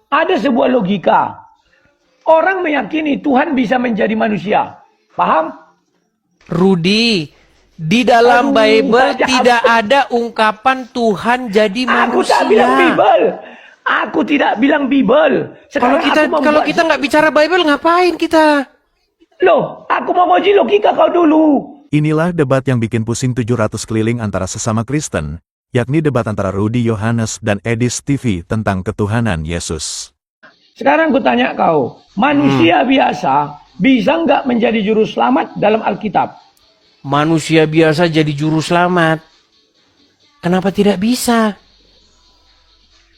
Ada sebuah logika. Orang meyakini Tuhan bisa menjadi manusia. Paham? Rudi, di dalam Bible tidak ada ungkapan Tuhan jadi Aku manusia. tak bilang Bible. Aku tidak bilang Bible. Kalau kita nggak bicara Bible, ngapain kita? Loh, aku mau ngoji logika kau dulu. Inilah debat yang bikin pusing 700 keliling antara sesama Kristen, yakni debat antara Rudy Yohanes dan Edis TV tentang ketuhanan Yesus. Sekarang ku tanya kau, manusia biasa bisa nggak menjadi juru selamat dalam Alkitab? Manusia biasa jadi juru selamat. Kenapa tidak bisa?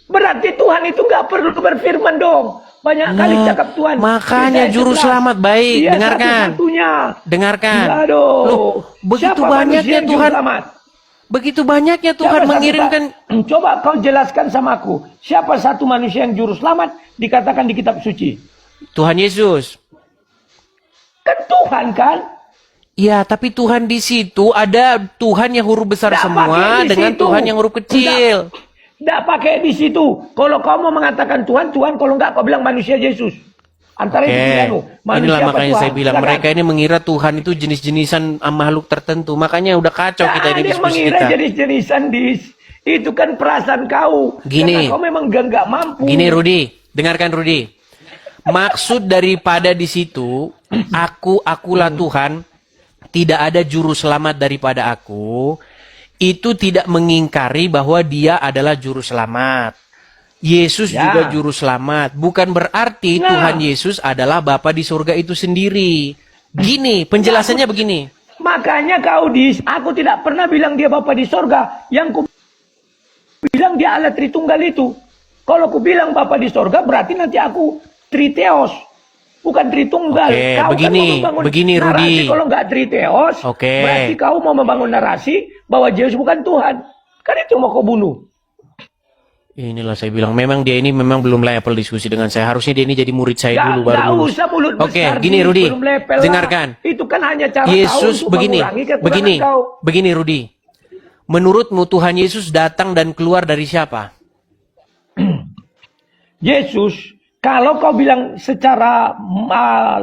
Berarti Tuhan itu nggak perlu berfirman dong. Banyak kali cakap Tuhan. Makanya juru selamat baik. Dia Dengarkan. satu-satunya. Dengarkan. Aduh. Loh, begitu Siapa banyaknya manusia yang juru Tuhan. selamat? Begitu banyaknya Tuhan Siapa mengirimkan. Coba kau jelaskan sama aku. Siapa satu manusia yang juru selamat dikatakan di kitab suci? Tuhan Yesus. Kan Tuhan kan? Ya, tapi Tuhan di situ ada Tuhan yang huruf besar Nggak semua pakai di dengan situ. Tuhan yang huruf kecil. Nggak pakai di situ. Kalau kau mau mengatakan Tuhan, Tuhan. Kalau nggak kau bilang manusia Yesus. Antara itu pilihanmu. Inilah apa makanya Tuhan? saya bilang Silakan. mereka ini mengira Tuhan itu jenis-jenisan makhluk tertentu. Makanya udah kacau kita ini Dia diskusi mengira kita. jenis-jenisan itu kan perasaan kau. Gini. Karena kau memang nggak mampu. Gini Rudi, dengarkan Rudi. Maksud daripada di situ, akulah Tuhan, tidak ada juru selamat daripada aku, itu tidak mengingkari bahwa dia adalah juru selamat. Yesus juga juru selamat. Bukan berarti Tuhan Yesus adalah Bapa di surga itu sendiri. Gini, penjelasannya begini. Makanya aku tidak pernah bilang dia Bapa di surga. Yang ku bilang dia Allah Tritunggal itu. Kalau ku bilang Bapa di surga berarti nanti aku Triteos. Bukan Tritunggal. Oke, kau begini kan narasi, Rudi. kalau nggak Triteos, berarti kau mau membangun narasi bahwa Yesus bukan Tuhan. Kan itu mau kau bunuh. Inilah saya bilang, memang dia ini memang belum level diskusi dengan saya. Harusnya dia ini jadi murid saya dulu baru. Nggak usah mulut besar. Oke, gini Rudi, belum level dengarkan. lah. Itu kan hanya cara Yesus kau untuk mengurangi kekurangan kau. begini Rudi. Menurutmu Tuhan Yesus datang dan keluar dari siapa? Yesus, kalau kau bilang secara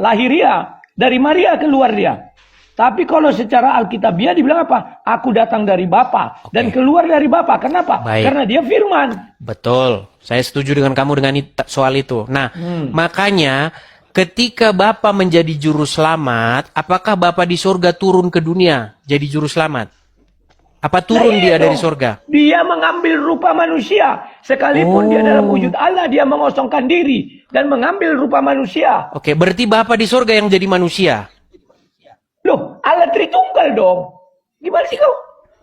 lahiriah, dari Maria keluar dia. Tapi kalau secara Alkitabiah dibilang apa? Aku datang dari Bapa dan keluar dari Bapa. Kenapa? Baik. Karena dia firman. Betul. Saya setuju dengan kamu dengan soal itu. Nah, makanya ketika Bapa menjadi juru selamat, apakah Bapa di surga turun ke dunia jadi juru selamat? Apa turun dia dari surga? Dia mengambil rupa manusia. Sekalipun dia dalam wujud Allah, dia mengosongkan diri dan mengambil rupa manusia. Oke, berarti Bapa di surga yang jadi manusia. Loh, Allah Tritunggal dong. Gimana sih kau?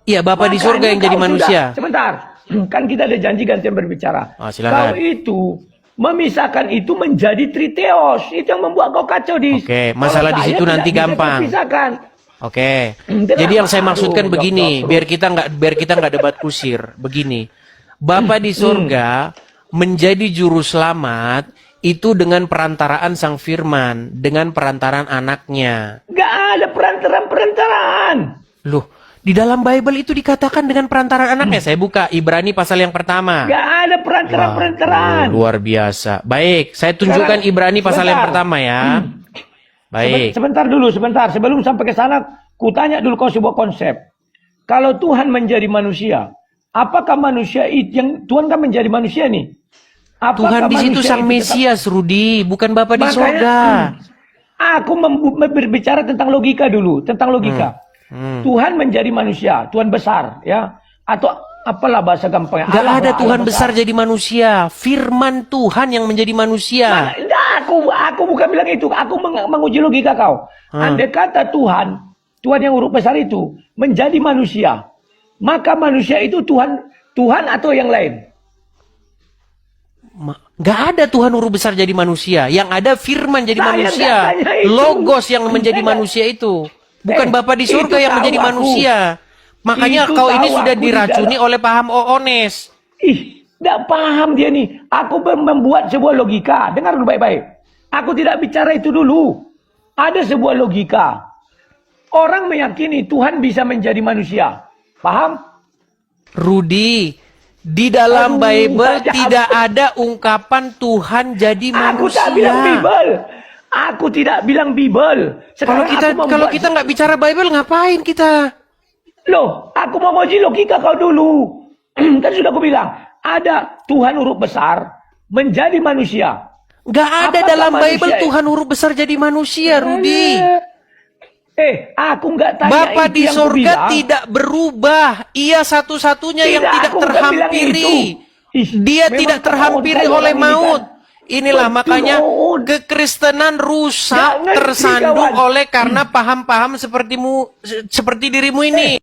Iya, Bapa di surga yang jadi manusia. Sebentar, kan kita ada janji gantian berbicara. Silakan. Kau itu memisahkan itu menjadi Triteos. Itu yang membuat kau kacau di. Oke, masalah di situ nanti gampang. Oke. Jadi yang saya maksudkan begini, biar kita nggak debat kusir. Begini, Bapa di surga menjadi juru selamat itu dengan perantaraan Sang Firman, dengan perantaraan anaknya. Gak ada perantaraan. Loh, di dalam Bible itu dikatakan dengan perantaraan anaknya. Saya buka Ibrani pasal yang pertama. Gak ada perantaraan. Luar biasa. Baik, saya tunjukkan Ibrani pasal yang pertama ya. Baik. Sebentar dulu, sebentar. Sebelum sampai ke sana, ku tanya dulu kau sebuah konsep. Kalau Tuhan menjadi manusia, apakah manusia itu yang Tuhan kan menjadi manusia nih? Tuhan di situ Sang Mesias, Rudi, bukan Bapa di surga. Aku berbicara tentang logika dulu, tentang logika. Tuhan menjadi manusia, Tuhan besar, ya, atau apalah bahasa gampangnya. Gak ada Tuhan besar jadi manusia. Firman Tuhan yang menjadi manusia. Aku bukan bilang itu. Aku menguji logika kau. Andai kata Tuhan yang huruf besar itu menjadi manusia, maka manusia itu Tuhan atau yang lain? Gak ada Tuhan huruf besar jadi manusia. Yang ada firman jadi manusia. Logos yang menjadi manusia itu. Bukan Bapa di surga yang menjadi manusia. Makanya kau ini sudah diracuni oleh paham Oones. Tidak paham dia nih. Aku membuat sebuah logika. Dengar dulu baik-baik. Aku tidak bicara itu dulu. Ada sebuah logika. Orang meyakini Tuhan bisa menjadi manusia. Paham? Rudi, Di dalam Aduh, Bible baca tidak ada ungkapan Tuhan jadi Aku manusia. tak bilang Bible. Aku tidak bilang Bible. Kalau kita nggak bicara Bible, ngapain kita? Loh, aku mau ngoji logika kau dulu. Kan sudah aku bilang, ada Tuhan huruf besar menjadi manusia. Nggak ada Apakah dalam manusia Bible Tuhan huruf besar jadi manusia, Rudi. Aku nggak tanya Bapa itu di yang sorga kubilang. tidak berubah. Ia satu-satunya yang Tidak, tidak aku nggak bilang terhampiri. itu. Ih, Dia memang tidak ketahuan terhampiri kali oleh orang ini kan. maut. Inilah Betul, makanya On. kekristenan rusak, Nggak ngerti, tersandung kawan. oleh karena paham-paham seperti dirimu ini.